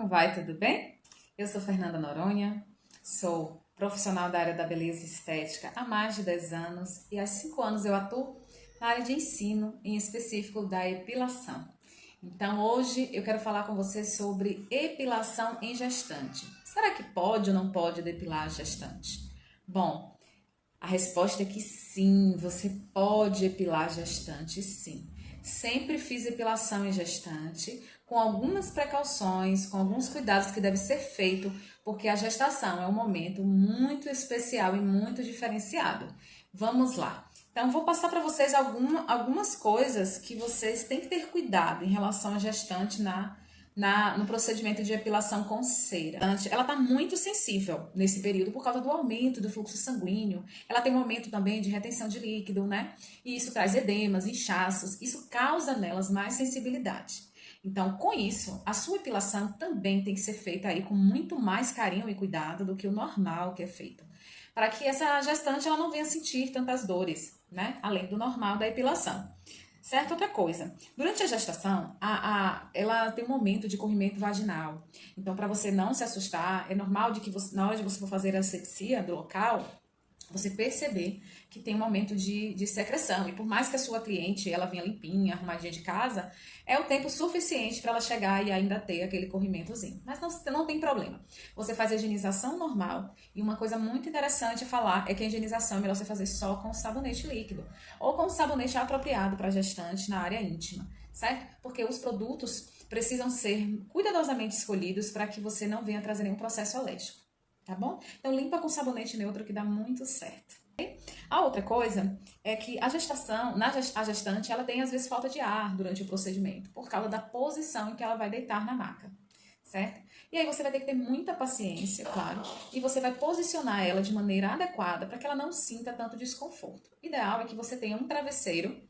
como vai? Tudo bem? Eu sou Fernanda Noronha, sou profissional da área da beleza e estética há mais de 10 anos e há 5 anos eu atuo na área de ensino, em específico da epilação. Então hoje eu quero falar com você sobre epilação em gestante. Será que pode ou não pode depilar a gestante? Bom, a resposta é que sim, você pode epilar gestante, sim. Sempre fiz epilação em gestante, com algumas precauções, com alguns cuidados que deve ser feito, porque a gestação é um momento muito especial e muito diferenciado. Vamos lá. Então, vou passar para vocês algumas coisas que vocês têm que ter cuidado em relação à gestante no procedimento de epilação com cera. Ela está muito sensível nesse período por causa do aumento do fluxo sanguíneo. Ela tem um aumento também de retenção de líquido, né? E isso traz edemas, inchaços. Isso causa nelas mais sensibilidade. Então, com isso, a sua epilação também tem que ser feita aí com muito mais carinho e cuidado do que o normal que é feito, para que essa gestante ela não venha sentir tantas dores, né? Além do normal da epilação. Certo? Outra coisa. Durante a gestação, ela tem um momento de corrimento vaginal. Então, para você não se assustar, é normal de que você, na hora de você for fazer a asepsia do local, você perceber que tem um momento de secreção. E por mais que a sua cliente ela venha limpinha, arrumadinha de casa, é o tempo suficiente para ela chegar e ainda ter aquele corrimentozinho. Mas não tem problema. Você faz a higienização normal. E uma coisa muito interessante a falar é que a higienização é melhor você fazer só com sabonete líquido. Ou com sabonete apropriado para gestante na área íntima, certo? Porque os produtos precisam ser cuidadosamente escolhidos para que você não venha trazer nenhum processo alérgico. Tá bom? Então, limpa com sabonete neutro que dá muito certo. A outra coisa é que a gestação, a gestante, ela tem às vezes falta de ar durante o procedimento, por causa da posição em que ela vai deitar na maca, certo? E aí você vai ter que ter muita paciência, claro, e você vai posicionar ela de maneira adequada para que ela não sinta tanto desconforto. O ideal é que você tenha um travesseiro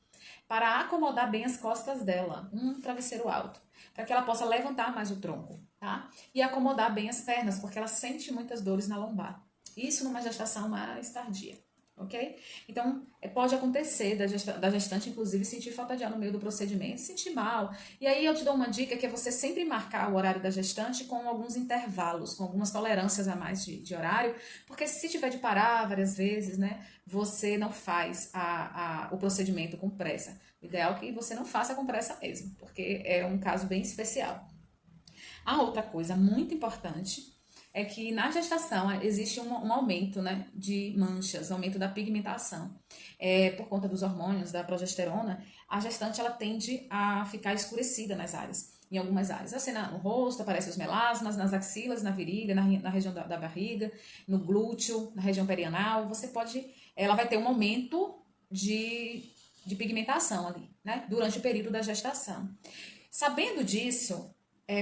para acomodar bem as costas dela, um travesseiro alto, para que ela possa levantar mais o tronco, tá? E acomodar bem as pernas, porque ela sente muitas dores na lombar. Isso numa gestação mais tardia, ok? Então, pode acontecer da gestante, inclusive, sentir falta de ar no meio do procedimento, sentir mal. E aí eu te dou uma dica que é você sempre marcar o horário da gestante com alguns intervalos, com algumas tolerâncias a mais de horário, porque se tiver de parar várias vezes, né, você não faz o procedimento com pressa. O ideal é que você não faça com pressa mesmo, porque é um caso bem especial. A outra coisa muito importante é que na gestação existe um aumento, né, de manchas, aumento da pigmentação. Por conta dos hormônios, da progesterona, a gestante ela tende a ficar escurecida nas áreas, em algumas áreas. Assim, no rosto aparecem os melasmas, nas axilas, na virilha, na região da barriga, no glúteo, na região perianal. Ela vai ter um aumento de pigmentação ali, né, durante o período da gestação. Sabendo disso,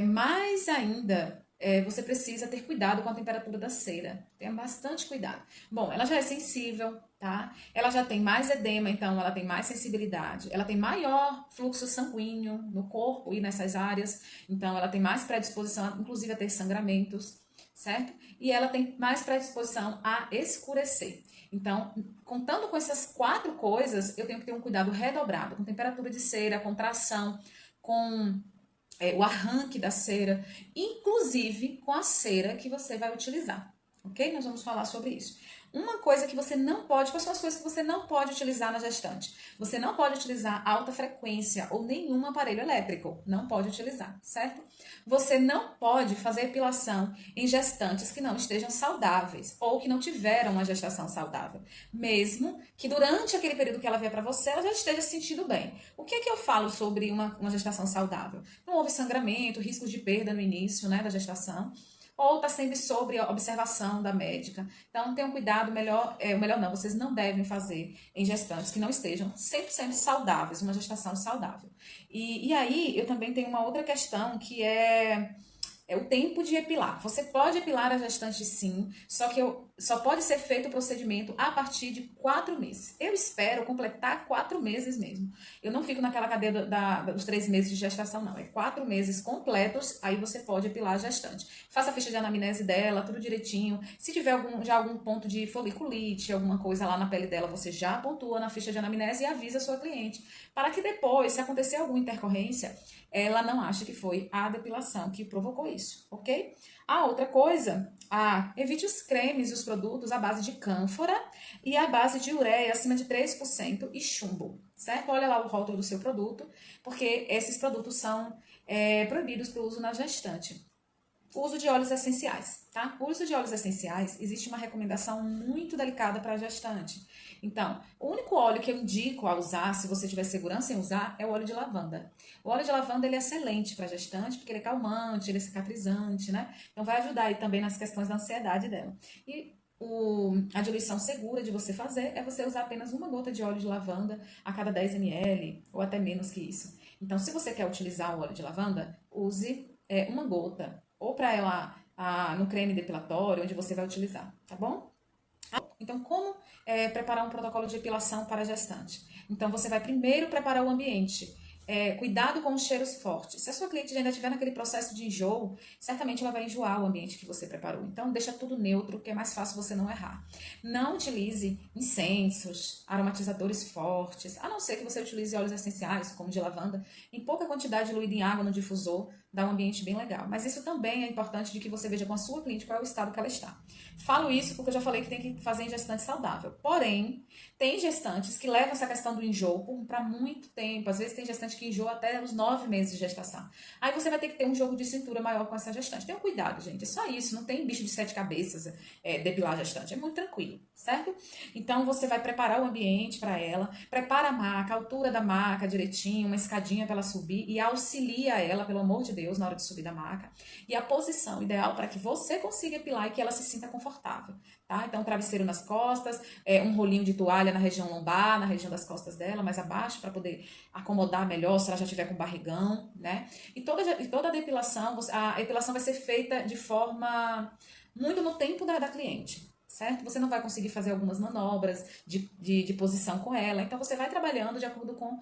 mais ainda, você precisa ter cuidado com a temperatura da cera. Tenha bastante cuidado. Bom, ela já é sensível, tá? Ela já tem mais edema, então ela tem mais sensibilidade. Ela tem maior fluxo sanguíneo no corpo e nessas áreas. Então, ela tem mais predisposição, inclusive, a ter sangramentos, certo? E ela tem mais predisposição a escurecer. Então, contando com essas 4 coisas, eu tenho que ter um cuidado redobrado com temperatura de cera, com tração, com o arranque da cera, inclusive com a cera que você vai utilizar, ok? Nós vamos falar sobre isso. Uma coisa que você não pode, quais são as coisas que você não pode utilizar na gestante? Você não pode utilizar alta frequência ou nenhum aparelho elétrico, não pode utilizar, certo? Você não pode fazer epilação em gestantes que não estejam saudáveis ou que não tiveram uma gestação saudável, mesmo que durante aquele período que ela vier para você, ela já esteja se sentindo bem. O que é que eu falo sobre uma gestação saudável? Não houve sangramento, riscos de perda no início, né, da gestação, ou está sempre sob observação da médica. Então, tenham cuidado, melhor não, vocês não devem fazer em gestantes que não estejam 100% saudáveis, uma gestação saudável. E aí, eu também tenho uma outra questão que é o tempo de epilar. Você pode epilar a gestante sim, só que só pode ser feito o procedimento a partir de 4 meses. Eu espero completar 4 meses mesmo. Eu não fico naquela cadeia dos 3 meses de gestação, não. É 4 meses completos, aí você pode epilar a gestante. Faça a ficha de anamnese dela, tudo direitinho. Se tiver algum ponto de foliculite, alguma coisa lá na pele dela, você já pontua na ficha de anamnese e avisa a sua cliente. Para que depois, se acontecer alguma intercorrência, ela não ache que foi a depilação que provocou isso, ok? A outra coisa, evite os cremes e os produtos à base de cânfora e à base de ureia acima de 3% e chumbo, certo? Olha lá o rótulo do seu produto, porque esses produtos são proibidos para o uso na gestante. O uso de óleos essenciais, tá? O uso de óleos essenciais, existe uma recomendação muito delicada para a gestante. Então, o único óleo que eu indico a usar, se você tiver segurança em usar, é o óleo de lavanda. O óleo de lavanda, ele é excelente para a gestante, porque ele é calmante, ele é cicatrizante, né? Então, vai ajudar aí também nas questões da ansiedade dela. E a diluição segura de você fazer é você usar apenas uma gota de óleo de lavanda a cada 10 ml, ou até menos que isso. Então, se você quer utilizar o óleo de lavanda, use uma gota ou para ela no creme depilatório, onde você vai utilizar, tá bom? Então, como preparar um protocolo de depilação para a gestante? Então, você vai primeiro preparar o ambiente. Cuidado com os cheiros fortes. Se a sua cliente ainda estiver naquele processo de enjoo, certamente ela vai enjoar o ambiente que você preparou. Então, deixa tudo neutro, que é mais fácil você não errar. Não utilize incensos, aromatizadores fortes, a não ser que você utilize óleos essenciais, como de lavanda, em pouca quantidade diluído em água no difusor, dá um ambiente bem legal. Mas isso também é importante de que você veja com a sua cliente qual é o estado que ela está. Falo isso porque eu já falei que tem que fazer em gestante saudável. Porém, tem gestantes que levam essa questão do enjoo para muito tempo. Às vezes tem gestante que enjoa até os 9 meses de gestação. Aí você vai ter que ter um jogo de cintura maior com essa gestante. Tenha cuidado, gente. É só isso. Não tem bicho de 7 cabeças depilar a gestante. É muito tranquilo, certo? Então, você vai preparar o ambiente para ela. Prepara a maca, a altura da maca direitinho, uma escadinha para ela subir e auxilia ela, pelo amor de Deus, na hora de subir da maca. E a posição ideal para que você consiga epilar e que ela se sinta confortável, tá? Então, travesseiro nas costas, um rolinho de toalha na região lombar, na região das costas dela, mais abaixo, para poder acomodar melhor se ela já tiver com barrigão, né? E toda a depilação, a epilação vai ser feita de forma muito no tempo da cliente, certo? Você não vai conseguir fazer algumas manobras de posição com ela, então você vai trabalhando de acordo com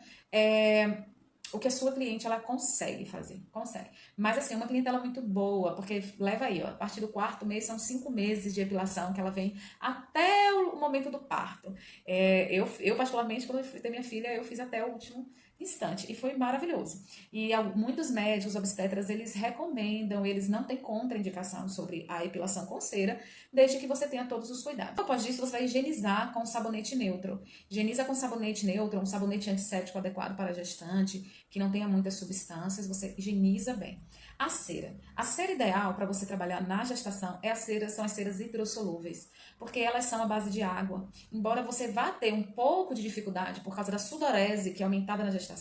o que a sua cliente ela consegue fazer, consegue. Mas assim, uma clientela muito boa, porque leva aí, ó, a partir do 4º mês são 5 meses de epilação que ela vem até o momento do parto. Eu particularmente, quando eu fui ter minha filha, eu fiz até o último instante e foi maravilhoso. E muitos médicos obstetras, eles recomendam, eles não têm contraindicação sobre a epilação com cera, desde que você tenha todos os cuidados. Após disso, você vai higienizar com sabonete neutro. Higieniza com sabonete neutro, um sabonete antisséptico adequado para a gestante, que não tenha muitas substâncias, você higieniza bem. A cera. A cera ideal para você trabalhar na gestação são as ceras hidrossolúveis, porque elas são à base de água. Embora você vá ter um pouco de dificuldade por causa da sudorese, que é aumentada na gestação,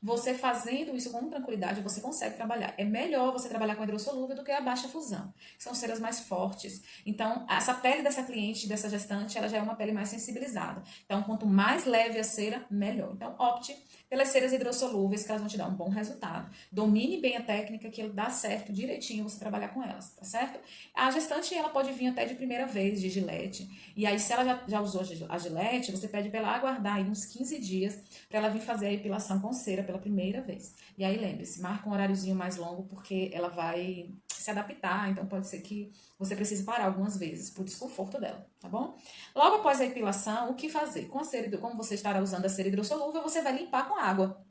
você fazendo isso com tranquilidade, você consegue trabalhar. É melhor você trabalhar com hidrossolúvel do que a baixa fusão, que são ceras mais fortes. Então, essa pele dessa cliente, dessa gestante, ela já é uma pele mais sensibilizada. Então, quanto mais leve a cera, melhor. Então, opte pelas ceras hidrossolúveis, que elas vão te dar um bom resultado. Domine bem a técnica, que dá certo direitinho você trabalhar com elas, tá certo? A gestante, ela pode vir até de primeira vez de Gillette. E aí, se ela já usou a Gillette, você pede para ela aguardar aí uns 15 dias para ela vir fazer a epilação com cera pela primeira vez. E aí, lembre-se, marca um horáriozinho mais longo, porque ela vai se adaptar, então pode ser que você precise parar algumas vezes, por desconforto dela, tá bom? Logo após a epilação, o que fazer? Com a cera, como você estará usando a cera hidrossolúvel, você vai limpar com água,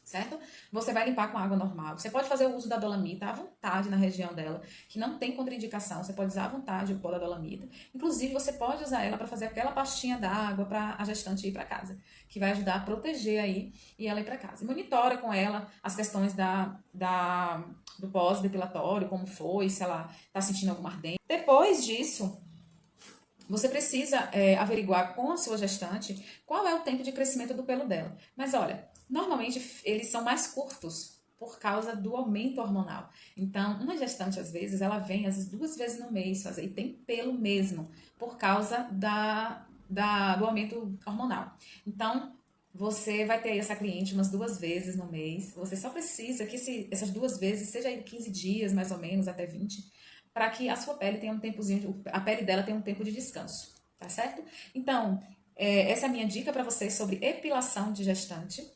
certo? Você vai limpar com água normal. Você pode fazer o uso da dolamita à vontade na região dela, que não tem contraindicação. Você pode usar à vontade o pó da dolamita. Inclusive, você pode usar ela para fazer aquela pastinha d'água para a gestante ir para casa, que vai ajudar a proteger aí e ela ir para casa. E monitora com ela as questões do pós-depilatório, como foi, se ela está sentindo alguma ardência. Depois disso, você precisa averiguar com a sua gestante qual é o tempo de crescimento do pelo dela. Mas olha, normalmente eles são mais curtos por causa do aumento hormonal. Então, uma gestante, às vezes, ela vem às vezes 2 vezes no mês fazer, e tem pelo mesmo, por causa do aumento hormonal. Então, você vai ter essa cliente umas 2 vezes no mês. Você só precisa que essas 2 vezes seja aí 15 dias, mais ou menos, até 20, para que a sua pele tenha um tempozinho, a pele dela tenha um tempo de descanso, tá certo? Então, essa é a minha dica para vocês sobre epilação de gestante.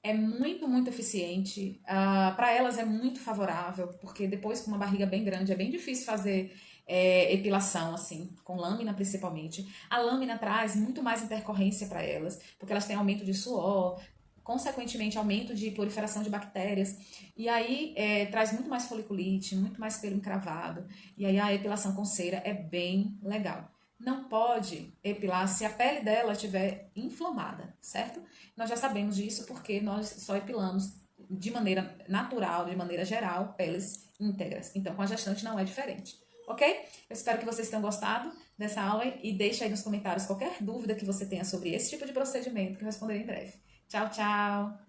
É muito, muito eficiente. Para elas é muito favorável, porque depois com uma barriga bem grande é bem difícil fazer epilação, assim, com lâmina principalmente. A lâmina traz muito mais intercorrência para elas, porque elas têm aumento de suor, consequentemente, aumento de proliferação de bactérias. E aí traz muito mais foliculite, muito mais pelo encravado. E aí a epilação com cera é bem legal. Não pode epilar se a pele dela estiver inflamada, certo? Nós já sabemos disso porque nós só epilamos de maneira natural, de maneira geral, peles íntegras. Então, com a gestante não é diferente. Ok? Eu espero que vocês tenham gostado dessa aula e deixe aí nos comentários qualquer dúvida que você tenha sobre esse tipo de procedimento que eu responderei em breve. Tchau, tchau!